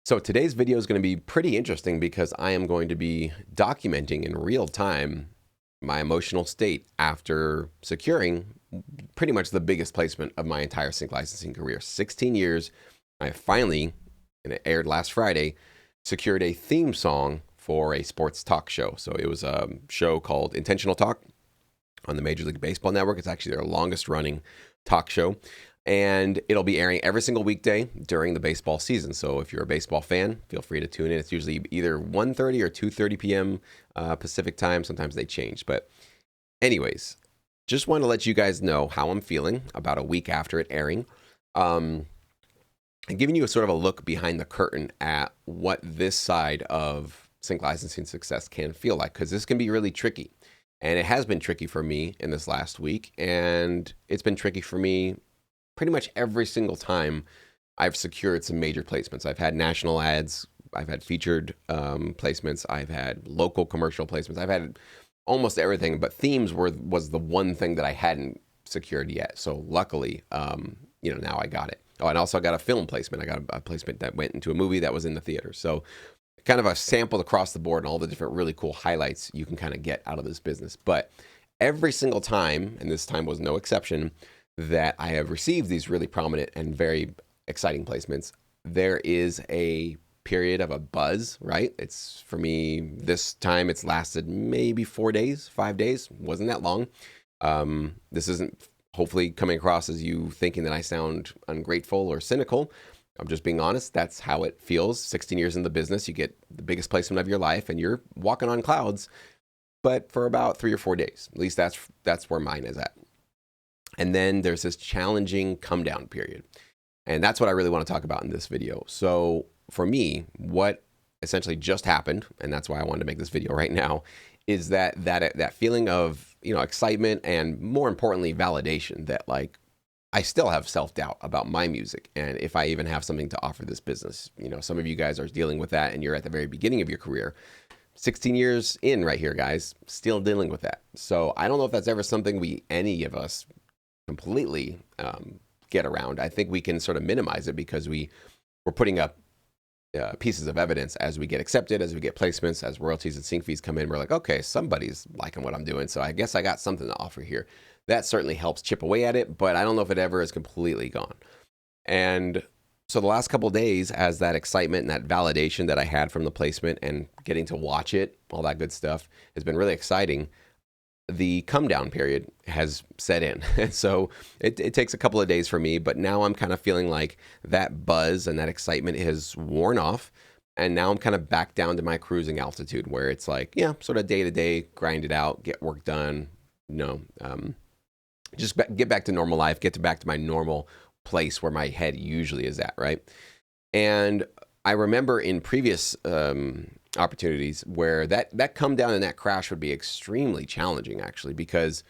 So today's video is going to be pretty interesting because I am going to be documenting in real time my emotional state after securing pretty much the biggest placement of my entire sync licensing career. 16 years, I finally, and it aired last Friday, secured a theme song for a sports talk show. So it was a show called Intentional Talk on the Major League Baseball Network. It's actually their longest running talk show. And it'll be airing every single weekday during the baseball season. So if you're a baseball fan, feel free to tune in. It's usually either 1:30 or 2:30 p.m. Pacific time. Sometimes they change. But anyways, just want to let you guys know how I'm feeling about a week after it airing. And giving you a sort of a look behind the curtain at what this side of sync licensing success can feel like. Because this can be really tricky. And it has been tricky for me in this last week. And it's been tricky for me pretty much every single time I've secured some major placements. I've had national ads, I've had featured placements, I've had local commercial placements, I've had almost everything, but themes was the one thing that I hadn't secured yet. So luckily, now I got it. Oh, and also I got a film placement. I got a placement that went into a movie that was in the theater. So kind of a sample across the board and all the different really cool highlights you can kind of get out of this business. But every single time, and this time was no exception, that I have received these really prominent and very exciting placements, there is a period of a buzz, right? It's, for me, this time it's lasted maybe 4 days, 5 days. Wasn't that long. This isn't hopefully coming across as you thinking that I sound ungrateful or cynical. I'm just being honest. That's how it feels. 16 years in the business, you get the biggest placement of your life and you're walking on clouds, but for about 3 or 4 days. At least that's where mine is at. And then there's this challenging come down period. And that's what I really want to talk about in this video. So for me, what essentially just happened, and that's why I wanted to make this video right now, is that feeling of, excitement and, more importantly, validation that, like, I still have self-doubt about my music and if I even have something to offer this business. Some of you guys are dealing with that and you're at the very beginning of your career. 16 years in right here, guys, still dealing with that. So I don't know if that's ever something any of us completely get around. I think we can sort of minimize it because we're putting up pieces of evidence as we get accepted, as we get placements, as royalties and sync fees come in. We're like, okay, somebody's liking what I'm doing, so I guess I got something to offer here. That certainly helps chip away at it, but I don't know if it ever is completely gone. And so the last couple of days, as that excitement and that validation that I had from the placement and getting to watch it, all that good stuff, has been really exciting. The come down period has set in. And so it takes a couple of days for me, but now I'm kind of feeling like that buzz and that excitement has worn off. And now I'm kind of back down to my cruising altitude where it's like, sort of day to day, grind it out, get work done, just get back to normal life, back to my normal place where my head usually is at, right? And I remember in previous opportunities where that come down and that crash would be extremely challenging, actually, because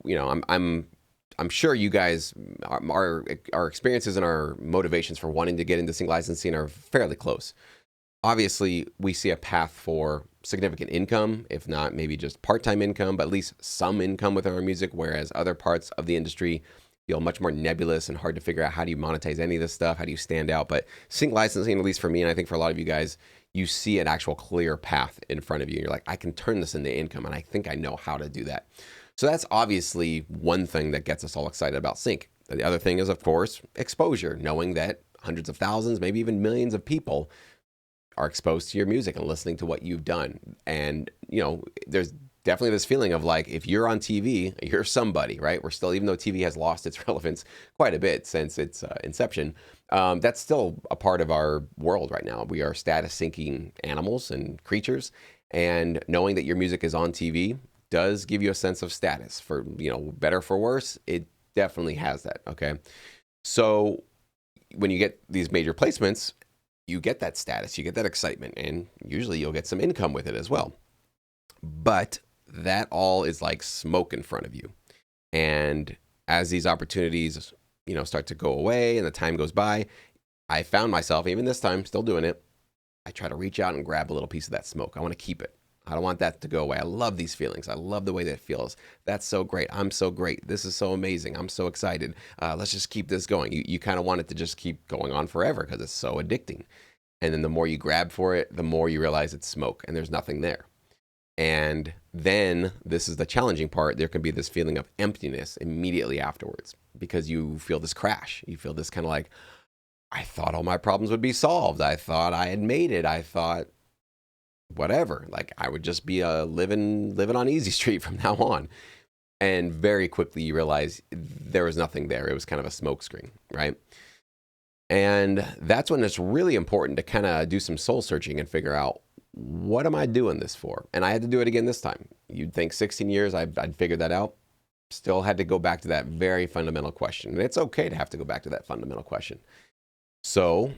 I'm sure you guys our experiences and our motivations for wanting to get into sync licensing are fairly close. Obviously, we see a path for significant income, if not maybe just part-time income, but at least some income with our music, whereas other parts of the industry feel much more nebulous and hard to figure out how do you monetize any of this stuff, how do you stand out. But sync licensing, at least for me, and I think for a lot of you guys, you see an actual clear path in front of you. You're like, I can turn this into income, and I think I know how to do that. So that's obviously one thing that gets us all excited about sync. The other thing is, of course, exposure, knowing that hundreds of thousands, maybe even millions of people are exposed to your music and listening to what you've done. And, there's definitely this feeling of like, if you're on TV, you're somebody, right? We're still, even though TV has lost its relevance quite a bit since its inception, that's still a part of our world right now. We are status syncing animals and creatures, and knowing that your music is on TV does give you a sense of status. For, better for worse, it definitely has that, okay? So when you get these major placements, you get that status, you get that excitement, and usually you'll get some income with it as well. But that all is like smoke in front of you. And as these opportunities, start to go away and the time goes by, I found myself, even this time, still doing it. I try to reach out and grab a little piece of that smoke. I want to keep it. I don't want that to go away. I love these feelings. I love the way that it feels. That's so great. I'm so great. This is so amazing. I'm so excited. Let's just keep this going. You kind of want it to just keep going on forever because it's so addicting. And then the more you grab for it, the more you realize it's smoke and there's nothing there. And then this is the challenging part. There can be this feeling of emptiness immediately afterwards because you feel this crash. You feel this kind of like, I thought all my problems would be solved. I thought I had made it. I thought whatever, like I would just be living on easy street from now on. And very quickly you realize there was nothing there. It was kind of a smoke screen, right? And that's when it's really important to kind of do some soul searching and figure out, what am I doing this for? And I had to do it again this time. You'd think 16 years, I'd figured that out. Still had to go back to that very fundamental question. And it's okay to have to go back to that fundamental question. So,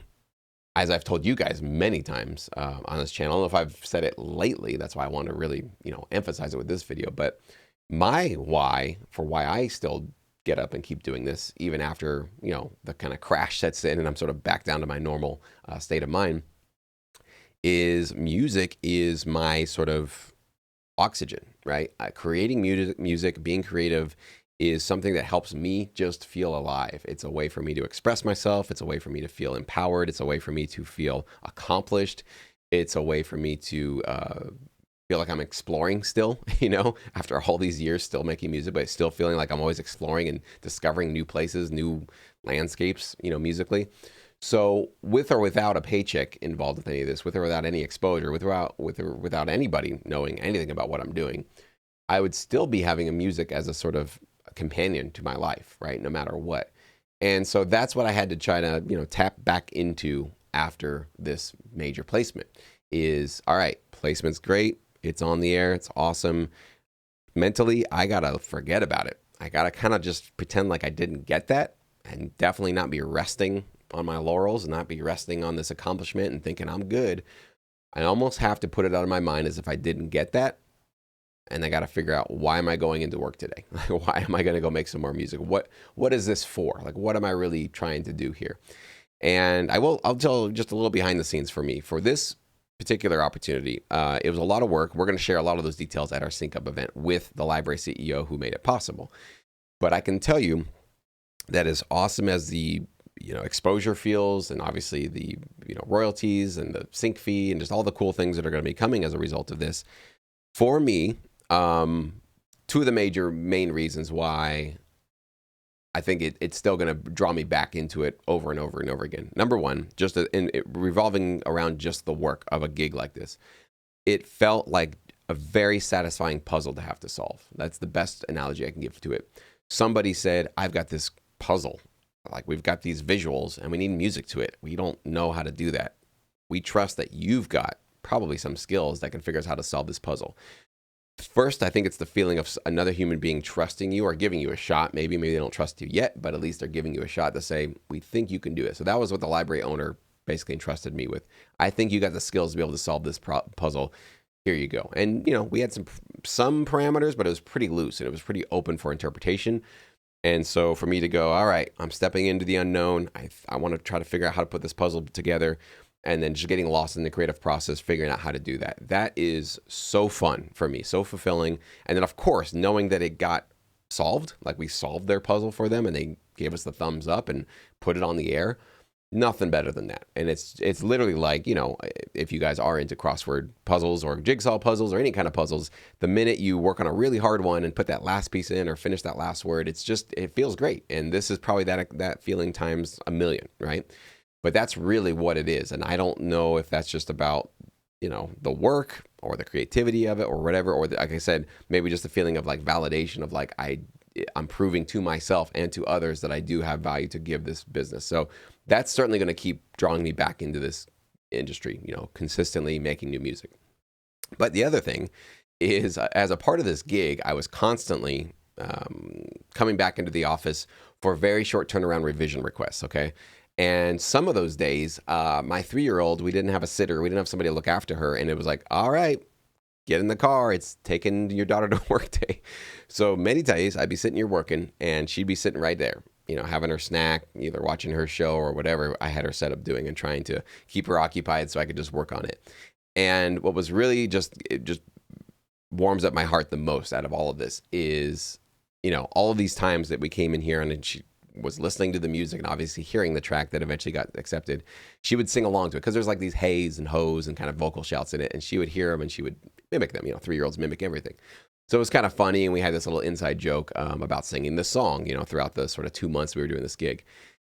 as I've told you guys many times on this channel, I don't know if I've said it lately, that's why I want to really, emphasize it with this video, but my why for why I still get up and keep doing this, even after, the kind of crash sets in and I'm sort of back down to my normal state of mind, is music is my sort of oxygen, right? Creating music, being creative is something that helps me just feel alive. It's a way for me to express myself. It's a way for me to feel empowered. It's a way for me to feel accomplished. It's a way for me to feel like I'm exploring still, after all these years still making music, but still feeling like I'm always exploring and discovering new places, new landscapes, musically. So with or without a paycheck involved with any of this, with or without any exposure, with or without anybody knowing anything about what I'm doing, I would still be having a music as a sort of companion to my life, right? No matter what. And so that's what I had to try to, tap back into after this major placement is, all right, placement's great. It's on the air. It's awesome. Mentally, I got to forget about it. I got to kind of just pretend like I didn't get that and definitely not be resting on my laurels and not be resting on this accomplishment and thinking I'm good. I almost have to put it out of my mind as if I didn't get that. And I got to figure out, why am I going into work today? Why am I going to go make some more music? What is this for? Like, what am I really trying to do here? And I'll tell just a little behind the scenes for me. For this particular opportunity, it was a lot of work. We're going to share a lot of those details at our Sync Up event with the library CEO who made it possible. But I can tell you that as awesome as the exposure feels, and obviously the royalties and the sync fee and just all the cool things that are going to be coming as a result of this, for me, two of the main reasons why I think it's still going to draw me back into it over and over and over again. Number one, just revolving around just the work of a gig like this, it felt like a very satisfying puzzle to have to solve. That's the best analogy I can give to it. Somebody said, I've got this puzzle. Like, we've got these visuals and we need music to it. We don't know how to do that. We trust that you've got probably some skills that can figure out how to solve this puzzle. First, I think it's the feeling of another human being trusting you or giving you a shot. Maybe they don't trust you yet, but at least they're giving you a shot to say, we think you can do it. So that was what the library owner basically entrusted me with. I think you got the skills to be able to solve this puzzle. Here you go. And, we had some parameters, but it was pretty loose and it was pretty open for interpretation. And so for me to go, all right, I'm stepping into the unknown. I want to try to figure out how to put this puzzle together, and then just getting lost in the creative process, figuring out how to do that. That is so fun for me, so fulfilling. And then, of course, knowing that it got solved, like we solved their puzzle for them and they gave us the thumbs up and put it on the air. Nothing better than that. And it's literally like, if you guys are into crossword puzzles or jigsaw puzzles or any kind of puzzles, the minute you work on a really hard one and put that last piece in or finish that last word, it feels great. And this is probably that feeling times a million, right? But that's really what it is. And I don't know if that's just about, the work or the creativity of it or whatever, or like I said, maybe just a feeling of like validation of like, I'm proving to myself and to others that I do have value to give this business. So that's certainly going to keep drawing me back into this industry, consistently making new music. But the other thing is, as a part of this gig, I was constantly coming back into the office for very short turnaround revision requests, okay? And some of those days, my 3-year-old, we didn't have a sitter. We didn't have somebody to look after her. And it was like, all right, get in the car. It's taking your daughter to work day. So many days I'd be sitting here working and she'd be sitting right there, having her snack, either watching her show or whatever I had her set up doing and trying to keep her occupied so I could just work on it. And what was really it just warms up my heart the most out of all of this is, all of these times that we came in here and was listening to the music and obviously hearing the track that eventually got accepted, she would sing along to it because there's like these heys and hoes and kind of vocal shouts in it, and she would hear them and she would mimic them. 3-year-olds mimic everything. So it was kind of funny, and we had this little inside joke about singing this song, throughout the sort of 2 months we were doing this gig.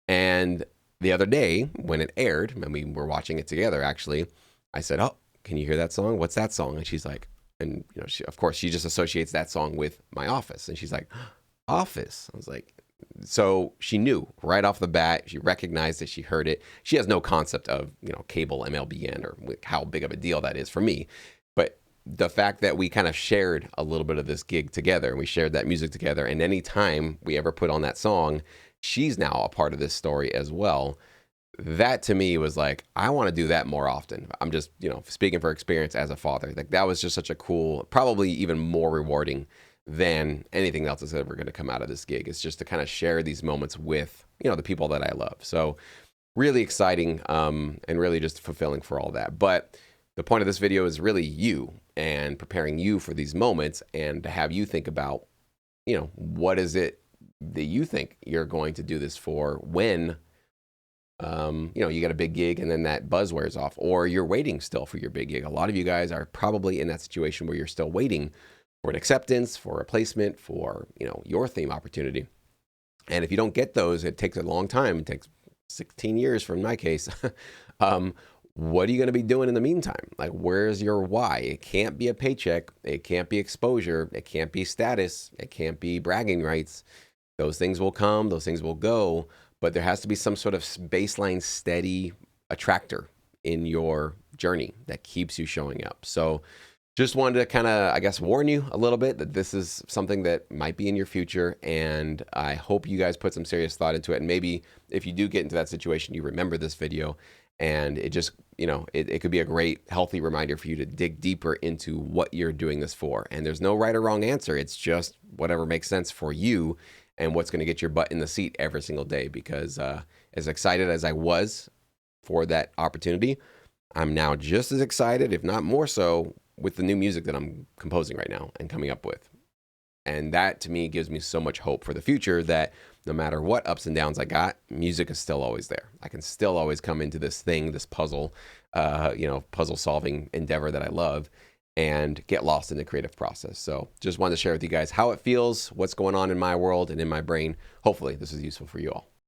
And the other day when it aired, and we were watching it together, actually, I said, "Oh, can you hear that song? What's that song?" And she's like, and of course, she just associates that song with my office, and she's like, "Office." I was like, so she knew right off the bat. She recognized it. She heard it. She has no concept of cable MLBN or how big of a deal that is for me, but the fact that we kind of shared a little bit of this gig together, and we shared that music together, and any time we ever put on that song, she's now a part of this story as well. That to me was like, I want to do that more often. I'm just, speaking for experience as a father. Like, that was just such a cool, probably even more rewarding than anything else that's ever going to come out of this gig. It's just to kind of share these moments with, the people that I love. So really exciting, and really just fulfilling for all that. But the point of this video is really you, and preparing you for these moments, and to have you think about, what is it that you think you're going to do this for when you got a big gig and then that buzz wears off, or you're waiting still for your big gig. A lot of you guys are probably in that situation where you're still waiting for an acceptance, for a placement, for, your theme opportunity. And if you don't get those, it takes a long time. It takes 16 years for my case. What are you going to be doing in the meantime? Like, where's your why? It can't be a paycheck. It can't be exposure. It can't be status. It can't be bragging rights. Those things will come. Those things will go. But there has to be some sort of baseline steady attractor in your journey that keeps you showing up. So just wanted to kind of, warn you a little bit that this is something that might be in your future. And I hope you guys put some serious thought into it. And maybe if you do get into that situation, you remember this video, and it just, it could be a great, healthy reminder for you to dig deeper into what you're doing this for. And there's no right or wrong answer. It's just whatever makes sense for you and what's going to get your butt in the seat every single day. Because as excited as I was for that opportunity, I'm now just as excited, if not more so, with the new music that I'm composing right now and coming up with. And that to me gives me so much hope for the future, that no matter what ups and downs I got, music is still always there. I can still always come into this thing, this puzzle, puzzle solving endeavor that I love, and get lost in the creative process. So just wanted to share with you guys how it feels, what's going on in my world and in my brain. Hopefully this is useful for you all.